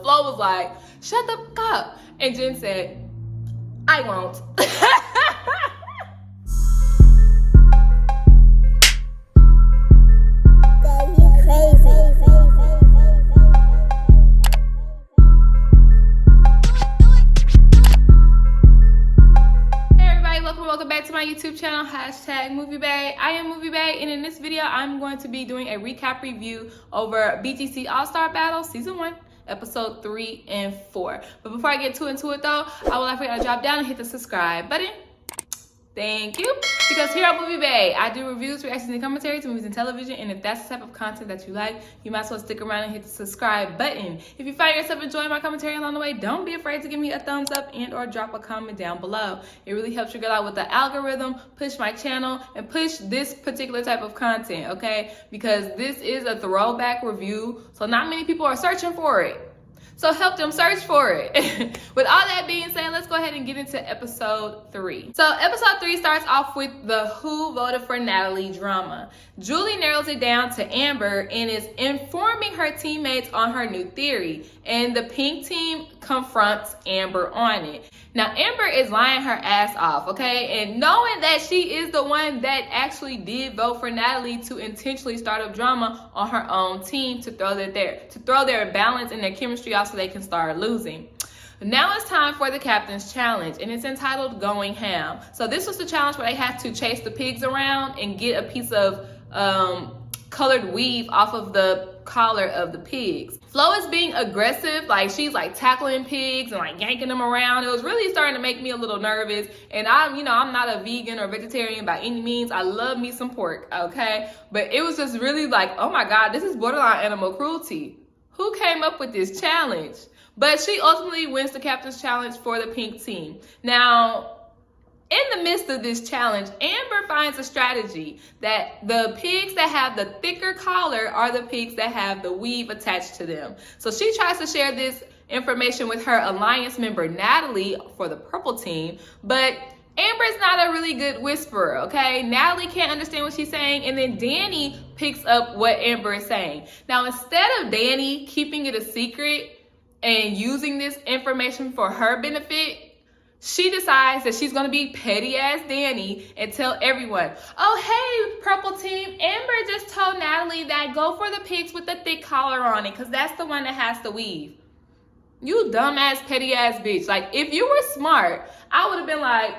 Flo was like, shut the fuck up. And Jenn said, I won't. Welcome back to my YouTube channel, #Moviebae. I am Moviebae, and in this video, I'm going to be doing a recap review over BGC All Star Battle Season 1, Episode 3 and 4. But before I get too into it though, I would like for you to drop down and hit the subscribe button. Thank you. Because here on Moviebae, I do reviews, reactions, and commentary to movies and television. And if that's the type of content that you like, you might as well stick around and hit the subscribe button. If you find yourself enjoying my commentary along the way, don't be afraid to give me a thumbs up and or drop a comment down below. It really helps your girl out with the algorithm, push my channel, and push this particular type of content, okay? Because this is a throwback review, so not many people are searching for it. So help them search for it. With all that being said, let's go ahead and get into episode 3. So episode 3 starts off with the Who Voted for Natalie drama. Julie narrows it down to Amber and is informing her teammates on her new theory. And the pink team confronts Amber on it. Now Amber is lying her ass off, okay? And knowing that she is the one that actually did vote for Natalie to intentionally start up drama on her own team to throw their balance and their chemistry off so they can start losing. Now it's time for the captain's challenge, and it's entitled Going Ham. So this was the challenge where they have to chase the pigs around and get a piece of colored weave off of the collar of the pigs. Flo is being aggressive, like she's like tackling pigs and like yanking them around. It was really starting to make me a little nervous. And I'm not a vegan or vegetarian by any means. I love me some pork, okay? But it was just really like, oh my God, this is borderline animal cruelty. Who came up with this challenge? But she ultimately wins the captain's challenge for the pink team. Now, in the midst of this challenge, Amber finds a strategy that the pigs that have the thicker collar are the pigs that have the weave attached to them. So she tries to share this information with her alliance member, Natalie, for the purple team, but Amber's not a really good whisperer, okay? Natalie can't understand what she's saying, and then Danny picks up what Amber is saying. Now, instead of Danny keeping it a secret and using this information for her benefit, she decides that she's gonna be petty ass Danny and tell everyone, oh, hey, purple team, Amber just told Natalie that go for the pigs with the thick collar on it, because that's the one that has the weave. You dumbass petty ass bitch. Like, if you were smart, I would have been like,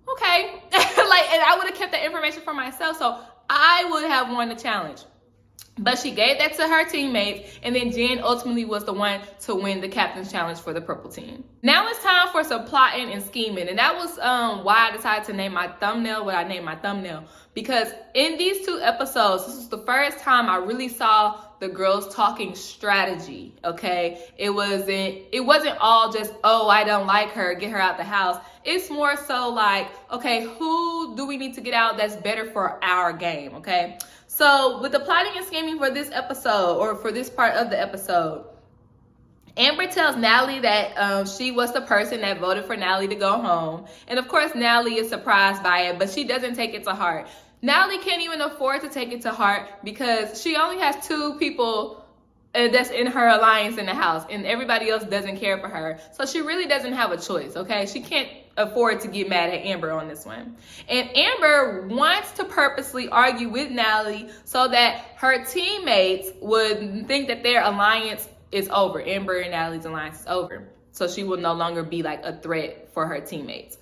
okay. And I would have kept that information for myself, so I would have won the challenge. But she gave that to her teammates, and then Jenn ultimately was the one to win the captain's challenge for the purple team. Now it's time for some plotting and scheming, and that was why I decided to name my thumbnail what I named my thumbnail. Because in these 2 episodes, this was the first time I really saw the girls talking strategy, okay? It wasn't all just, oh, I don't like her, get her out the house. It's more so like, okay, who do we need to get out that's better for our game, okay? So with the plotting and scheming for this episode, or for this part of the episode, Amber tells Natalie that she was the person that voted for Natalie to go home. And of course, Natalie is surprised by it, but she doesn't take it to heart. Natalie can't even afford to take it to heart because she only has 2 people that's in her alliance in the house, and everybody else doesn't care for her. So she really doesn't have a choice, okay? She can't afford to get mad at Amber on this one. And Amber wants to purposely argue with Natalie so that her teammates would think that their alliance is over. Amber and Natalie's alliance is over. So she will no longer be like a threat for her teammates.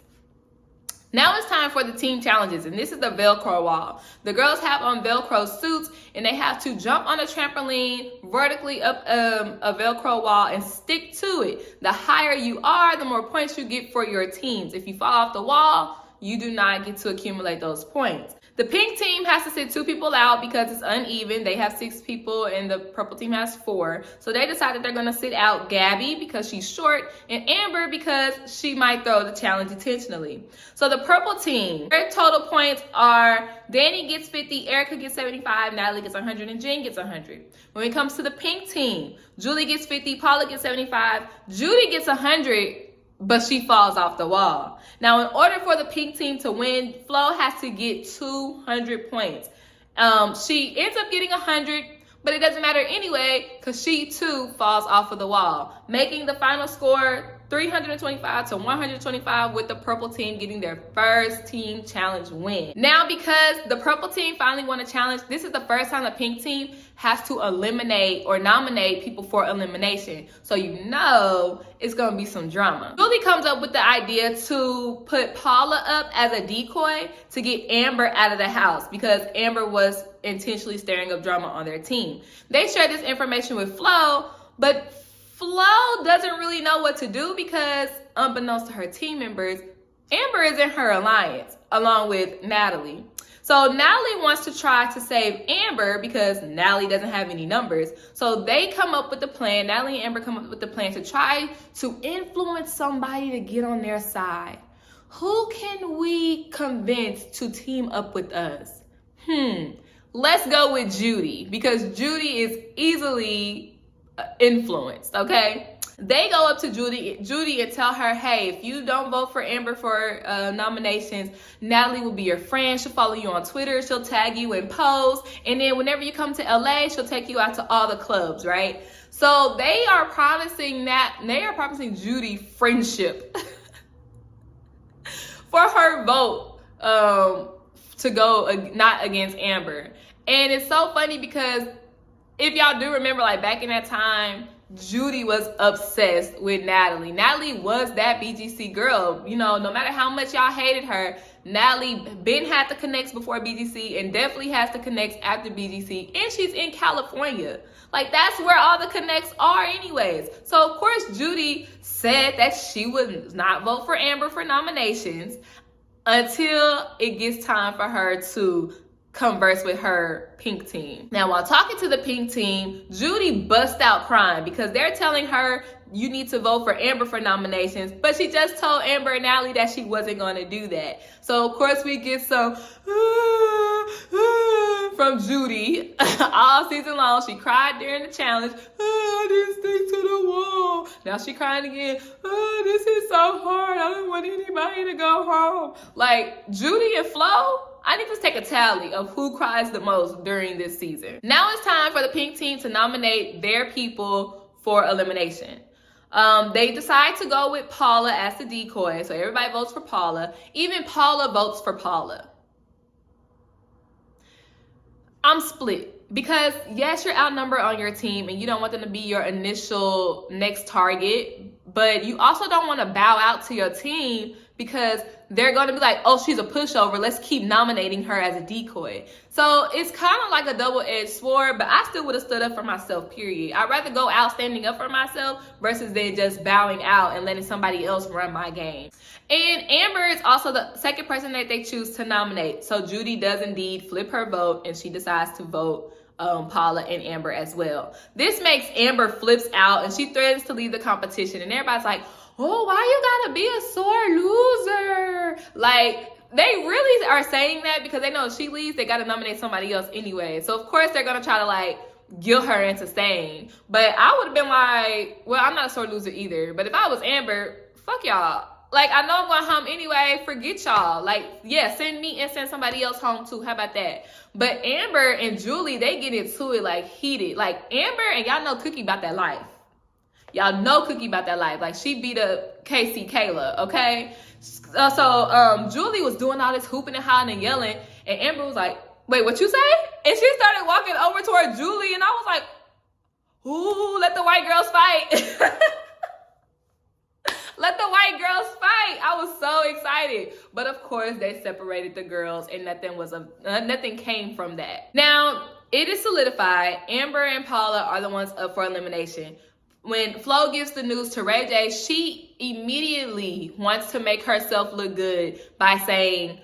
Now it's time for the team challenges, and this is the Velcro wall. The girls have on Velcro suits, and they have to jump on a trampoline vertically up a Velcro wall and stick to it. The higher you are, the more points you get for your teams. If you fall off the wall, you do not get to accumulate those points. The pink team has to sit 2 people out because it's uneven. They have 6 people and the purple team has 4. So they decided they're gonna sit out Gabby because she's short, and Amber because she might throw the challenge intentionally. So the purple team, their total points are Danny gets 50, Erica gets 75, Natalie gets 100, and Jenn gets 100. When it comes to the pink team, Julie gets 50, Paula gets 75, Judy gets 100, but she falls off the wall. Now, in order for the pink team to win, Flo has to get 200 points. She ends up getting 100, But it doesn't matter anyway, because she too falls off of the wall, making the final score 325 to 125, with the purple team getting their first team challenge win. Now, because the purple team finally won a challenge, this is the first time the pink team has to eliminate or nominate people for elimination. So you know it's gonna be some drama. Julie comes up with the idea to put Paula up as a decoy to get Amber out of the house, because Amber was intentionally stirring up drama on their team. They share this information with Flo, but Flo doesn't really know what to do because, unbeknownst to her team members, Amber is in her alliance along with Natalie. So Natalie wants to try to save Amber because Natalie doesn't have any numbers. So they come up with the plan, Natalie and Amber come up with the plan to try to influence somebody to get on their side. Who can we convince to team up with us? Let's go with Judy, because Judy is easily influenced, okay? They go up to Judy and tell her, hey, if you don't vote for Amber for nominations, Natalie will be your friend. She'll follow you on Twitter. She'll tag you in posts. And then whenever you come to LA, she'll take you out to all the clubs, right? So they are promising Judy friendship for her vote to go not against Amber. And it's so funny because if y'all do remember, like back in that time, Judy was obsessed with Natalie. Natalie was that BGC girl. You know, no matter how much y'all hated her, Natalie been had the connects before BGC and definitely has the connects after BGC. And she's in California. Like, that's where all the connects are anyways. So, of course, Judy said that she would not vote for Amber for nominations until it gets time for her to converse with her pink team. Now, while talking to the pink team, Judy busts out crying because they're telling her you need to vote for Amber for nominations, but she just told Amber and Natalie that she wasn't going to do that. So, of course, we get some from Judy all season long. She cried during the challenge. I didn't stick to the wall. Now she crying again. This is so hard. I don't want anybody to go home. Like, Judy and Flo, I need to take a tally of who cries the most during this season. Now it's time for the pink team to nominate their people for elimination. They decide to go with Paula as the decoy, so everybody votes for Paula. Even Paula votes for Paula. I'm split because yes, you're outnumbered on your team and you don't want them to be your initial next target, but you also don't want to bow out to your team because they're going to be like, oh, she's a pushover. Let's keep nominating her as a decoy. So it's kind of like a double-edged sword, but I still would have stood up for myself, period. I'd rather go out standing up for myself versus than just bowing out and letting somebody else run my game. And Amber is also the second person that they choose to nominate. So Judy does indeed flip her vote and she decides to vote Paula and Amber as well. This makes Amber flips out and she threatens to leave the competition. And everybody's like, oh, why you gotta be a sore loser? Like, they really are saying that because they know if she leaves, they gotta nominate somebody else anyway. So of course they're gonna try to like guilt her into staying. But I would have been like, well, I'm not a sore loser either. But if I was Amber, fuck y'all. Like, I know I'm going home anyway. Forget y'all. Like, yeah, send me and send somebody else home too. How about that? But Amber and Julie, they get into it like heated. Like, Amber, and y'all know Cookie about that life. Y'all know Cookie about that life. Like, she beat up Casey Kayla, okay? So Julie was doing all this hooping and hollering and yelling. And Amber was like, wait, what you say? And she started walking over toward Julie. And I was like, ooh, let the white girls fight. Let the white girls fight. I was so excited. But of course, they separated the girls and nothing came from that. Now, it is solidified. Amber and Paula are the ones up for elimination. When Flo gives the news to Ray J, she immediately wants to make herself look good by saying,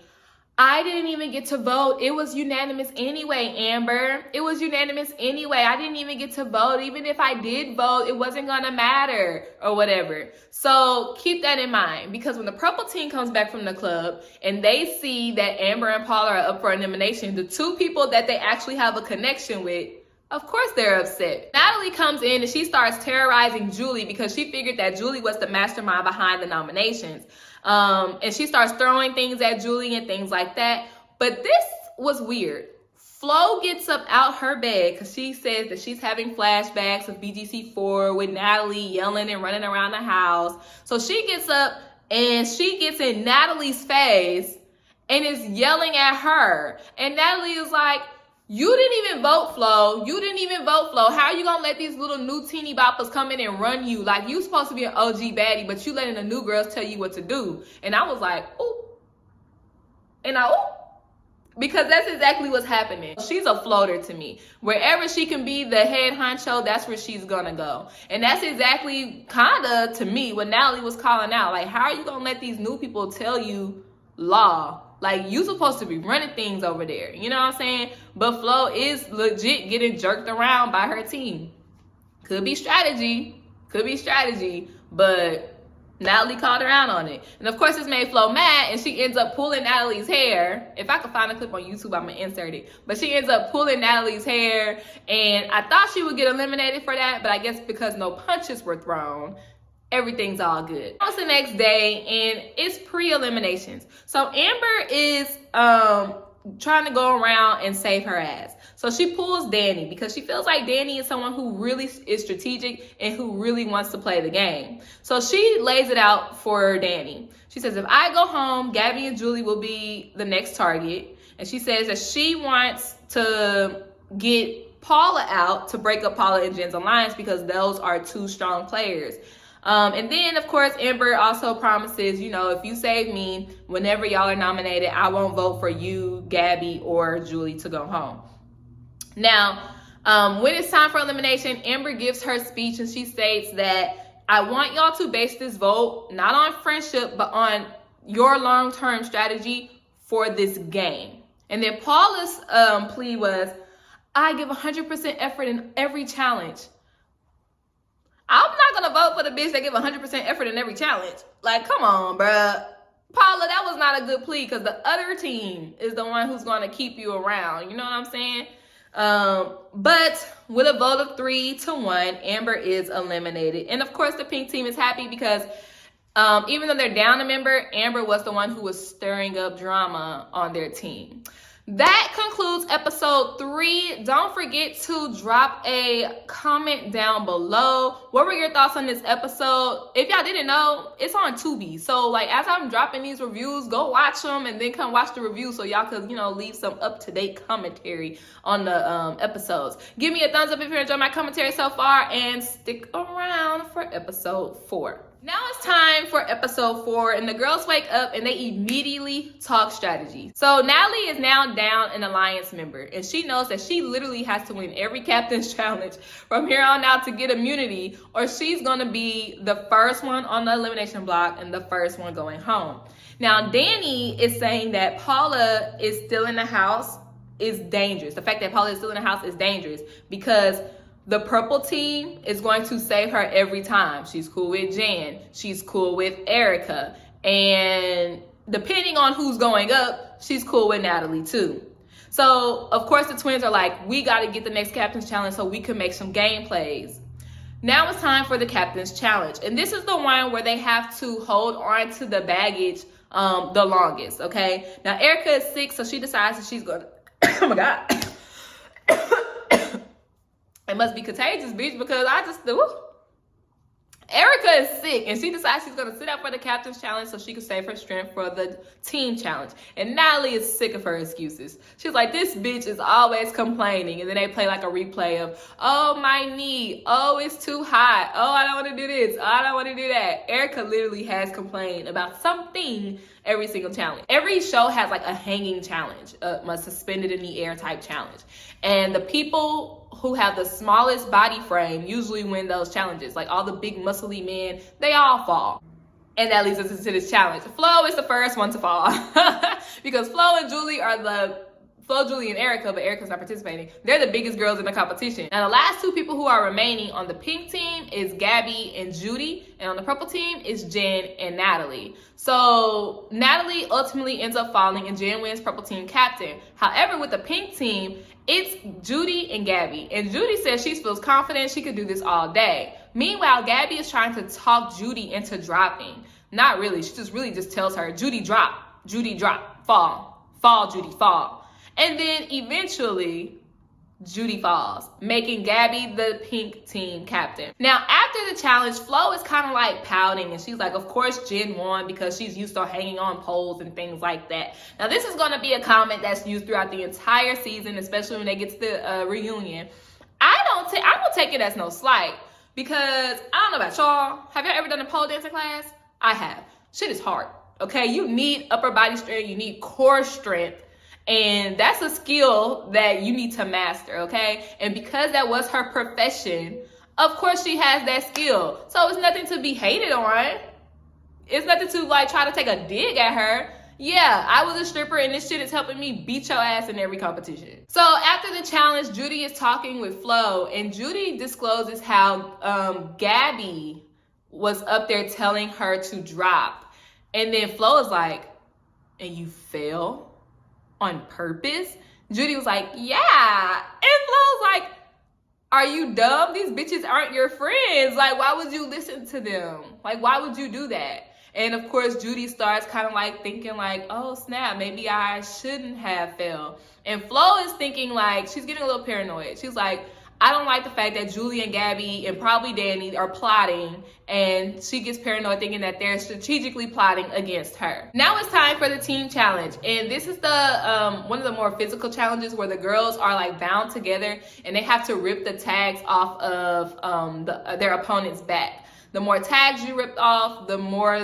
I didn't even get to vote. It was unanimous anyway, Amber. It was unanimous anyway. I didn't even get to vote. Even if I did vote, it wasn't going to matter or whatever. So keep that in mind, because when the purple team comes back from the club and they see that Amber and Paula are up for elimination, the two people that they actually have a connection with, of course they're upset. Natalie comes in and she starts terrorizing Julie because she figured that Julie was the mastermind behind the nominations. And she starts throwing things at Julie and things like that. But this was weird. Flo gets up out her bed because she says that she's having flashbacks of BGC 4 with Natalie yelling and running around the house. So she gets up and she gets in Natalie's face and is yelling at her. And Natalie is like, you didn't even vote, Flo. You didn't even vote, Flo. How are you going to let these little new teeny boppers come in and run you? Like, you supposed to be an OG baddie, but you letting the new girls tell you what to do. And I was like, ooh. And ooh. Because that's exactly what's happening. She's a floater to me. Wherever she can be the head honcho, that's where she's gonna go. And that's exactly kinda, to me, what Natalie was calling out. Like, how are you gonna let these new people tell you law? Like, you supposed to be running things over there. You know what I'm saying? But Flo is legit getting jerked around by her team. Could be strategy, but Natalie called her out on it. And of course, this made Flo mad, and she ends up pulling Natalie's hair. If I could find a clip on YouTube, I'm gonna insert it. But she ends up pulling Natalie's hair, and I thought she would get eliminated for that, but I guess because no punches were thrown, everything's all good. It's the next day, and it's pre-eliminations. So Amber is trying to go around and save her ass. So she pulls Danny because she feels like Danny is someone who really is strategic and who really wants to play the game. So she lays it out for Danny. She says, if I go home, Gabby and Julie will be the next target. And she says that she wants to get Paula out to break up Paula and Jenn's alliance because those are two strong players. And then, of course, Amber also promises, you know, if you save me, whenever y'all are nominated, I won't vote for you, Gabby, or Julie to go home. Now, when it's time for elimination, Amber gives her speech and she states that I want y'all to base this vote not on friendship, but on your long-term strategy for this game. And then Paula's plea was, I give 100% effort in every challenge. I'm not gonna vote for the bitch that give 100% effort in every challenge. Like, come on, bruh. Paula, that was not a good plea because the other team is the one who's gonna keep you around. You know what I'm saying? But with a vote of 3-1, Amber is eliminated. And of course, the pink team is happy because even though they're down a member, Amber was the one who was stirring up drama on their team. That concludes episode 3. Don't forget to drop a comment down below. What were your thoughts on this episode? If y'all didn't know, it's on Tubi. So, like, as I'm dropping these reviews, go watch them and then come watch the review so y'all could, you know, leave some up-to-date commentary on the episodes. Give me a thumbs up if you enjoyed my commentary so far and stick around for episode 4. Now it's time for episode 4, and the girls wake up and they immediately talk strategy. So Natalie is now down an alliance member, and she knows that she literally has to win every captain's challenge from here on out to get immunity, or she's gonna be the first one on the elimination block and the first one going home. Now Danny is saying that Paula is still in the house is dangerous. The fact that Paula is still in the house is dangerous because the purple team is going to save her every time. She's cool with Jenn. She's cool with Erica. And depending on who's going up, she's cool with Natalie too. So, of course, the twins are like, we got to get the next captain's challenge so we can make some game plays. Now it's time for the captain's challenge. And this is the one where they have to hold on to the baggage the longest, okay? Now, Erica is sick, so she decides that she's going to... Oh, my God. It must be contagious, bitch, because I just... Erica is sick, and she decides she's going to sit out for the captain's challenge so she can save her strength for the team challenge. And Natalie is sick of her excuses. She's like, this bitch is always complaining. And then they play like a replay of, oh, my knee. Oh, it's too hot. Oh, I don't want to do this. Oh, I don't want to do that. Erica literally has complained about something every single challenge. Every show has like a hanging challenge, a suspended in the air type challenge. And the people who have the smallest body frame usually win those challenges. Like all the big muscly men, they all fall. And that leads us into this challenge. Flo is the first one to fall because Flo and Julie are Flo, Julie, and Erica, but Erica's not participating. They're the biggest girls in the competition. Now, the last two people who are remaining on the pink team is Gabby and Judy, and on the purple team is Jenn and Natalie. So Natalie ultimately ends up falling, and Jenn wins purple team captain. However, with the pink team, it's Judy and Gabby. And Judy says she feels confident she could do this all day. Meanwhile, Gabby is trying to talk Judy into dropping. Not really. She just really tells her, Judy, drop. Judy, drop. Fall. Fall, Judy, fall. And then eventually, Judy falls, making Gabby the pink team captain. Now, after the challenge, Flo is kind of like pouting, and she's like, of course Jenn won because she's used to hanging on poles and things like that. Now, this is going to be a comment that's used throughout the entire season, especially when they get to the reunion. I don't take it as no slight, because I don't know about y'all. Have y'all ever done a pole dancing class? I have. Shit is hard, okay? You need upper body strength. You need core strength. And that's a skill that you need to master, okay? And because that was her profession, of course she has that skill. So it's nothing to be hated on. It's nothing to like try to take a dig at her. Yeah, I was a stripper and this shit is helping me beat your ass in every competition. So after the challenge, Judy is talking with Flo, and Judy discloses how Gabby was up there telling her to drop. And then Flo is like, and you fail? On purpose? Judy was like, yeah. And Flo's like, are you dumb? These bitches aren't your friends. Like, why would you listen to them? Like, why would you do that? And of course, Judy starts kind of like thinking like, oh snap, maybe I shouldn't have failed. And Flo is thinking like, she's getting a little paranoid. She's like, I don't like the fact that Julie and Gabby and probably Danny are plotting, and she gets paranoid thinking that they're strategically plotting against her. Now it's time for the team challenge, and this is the one of the more physical challenges where the girls are like bound together and they have to rip the tags off of their opponent's back. The more tags you ripped off, the more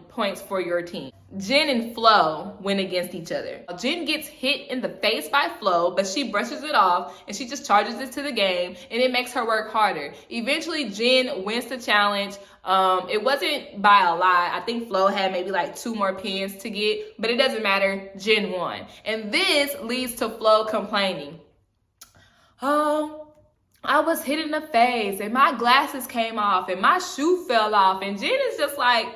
points for your team. Jenn and Flo went against each other. Jenn gets hit in the face by Flo, but she brushes it off and she just charges it to the game, and it makes her work harder. Eventually, Jenn wins the challenge. It wasn't by a lot. I think Flo had maybe like 2 more pins to get, but it doesn't matter. Jenn won. And this leads to Flo complaining. Oh, I was hit in the face and my glasses came off and my shoe fell off. And Jenn is just like,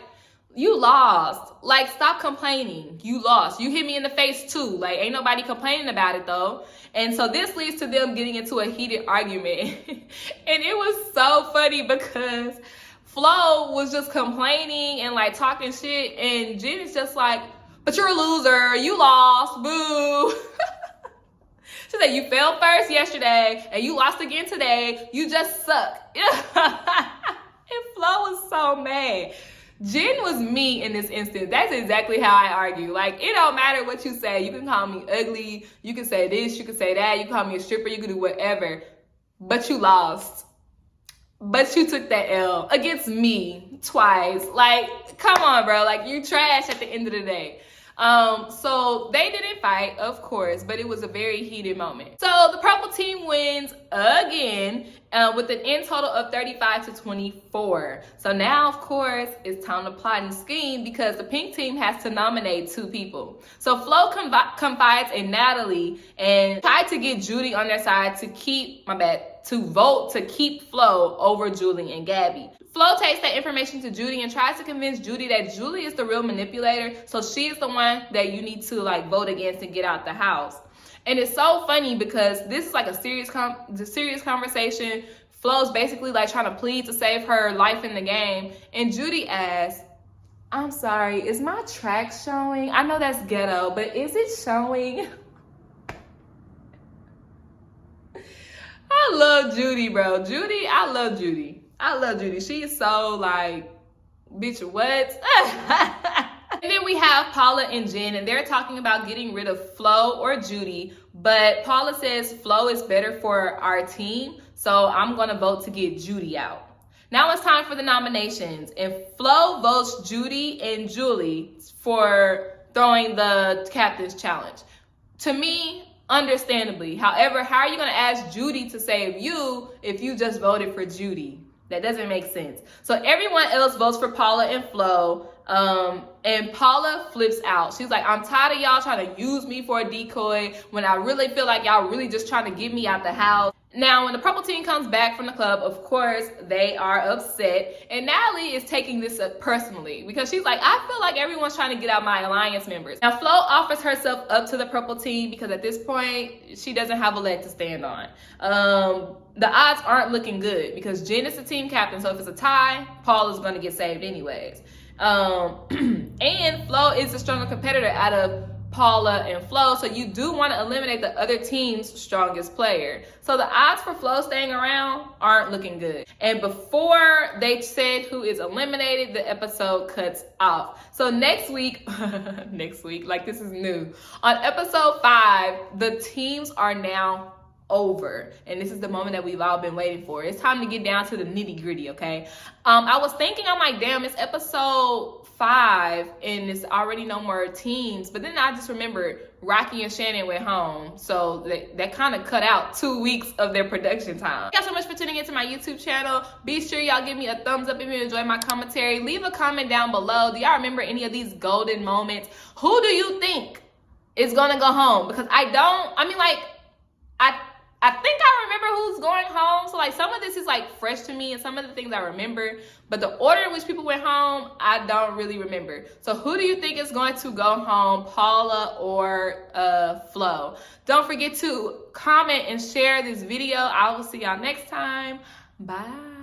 you lost. Like, stop complaining. You lost. You hit me in the face too. Like, ain't nobody complaining about it though. And so this leads to them getting into a heated argument. And it was so funny because Flo was just complaining and like talking shit. And Jenn is just like, but you're a loser. You lost. Boo. She said, you failed first yesterday and you lost again today. You just suck. And Flo was so mad. Jenn was me in this instance. That's exactly how I argue. Like, it don't matter what you say. You can call me ugly. You can say this. You can say that. You can call me a stripper. You can do whatever. But you lost. But you took that L against me twice. Like, come on, bro. Like, you trash at the end of the day. So they didn't fight, of course, but it was a very heated moment. So the purple team wins again with an end total of 35-24. So now, of course, it's time to plot and scheme because the pink team has to nominate 2 people. So Flo confides in Natalie and tried to get Judy on their side to vote to keep Flo over Julie and Gabby. Flo takes that information to Judy and tries to convince Judy that Julie is the real manipulator, so she is the one that you need to like vote against and get out the house. And it's so funny because this is like a serious conversation. Flo's basically like trying to plead to save her life in the game, and Judy asks, I'm sorry, is my track showing? I know that's ghetto, but is it showing? I love Judy, bro. I love Judy. She is so like, bitch, what? And then we have Paula and Jenn, and they're talking about getting rid of Flo or Judy. But Paula says Flo is better for our team, so I'm going to vote to get Judy out. Now it's time for the nominations. And Flo votes Judy and Julie for throwing the captain's challenge. To me, understandably. However, how are you going to ask Judy to save you if you just voted for Judy? That doesn't make sense. So everyone else votes for Paula and Flo. And Paula flips out. She's like, I'm tired of y'all trying to use me for a decoy when I really feel like y'all really just trying to get me out the house. Now, when the purple team comes back from the club, of course, they are upset. And Natalie is taking this up personally because she's like, I feel like everyone's trying to get out my alliance members. Now, Flo offers herself up to the purple team because at this point, she doesn't have a leg to stand on. The odds aren't looking good because Jenn is the team captain. So if it's a tie, Paul is going to get saved anyways. And Flo is the stronger competitor out of Paula and Flo, so you do want to eliminate the other team's strongest player. So the odds for Flo staying around aren't looking good. And before they said who is eliminated, the episode cuts off. So next week, like this is new, on episode 5, the teams are now over, and this is the moment that we've all been waiting for. It's time to get down to the nitty gritty, okay? I was thinking, I'm like, damn, it's episode 5 and it's already no more teams, but then I just remembered Rocky and Shannon went home, so that kind of cut out 2 weeks of their production time. Thank y'all so much for tuning into my YouTube channel. Be sure y'all give me a thumbs up if you enjoy my commentary. Leave a comment down below. Do y'all remember any of these golden moments? Who do you think is gonna go home? Because I think I remember who's going home. So like some of this is like fresh to me and some of the things I remember, but the order in which people went home, I don't really remember. So who do you think is going to go home, Paula or Flo? Don't forget to comment and share this video. I will see y'all next time. Bye.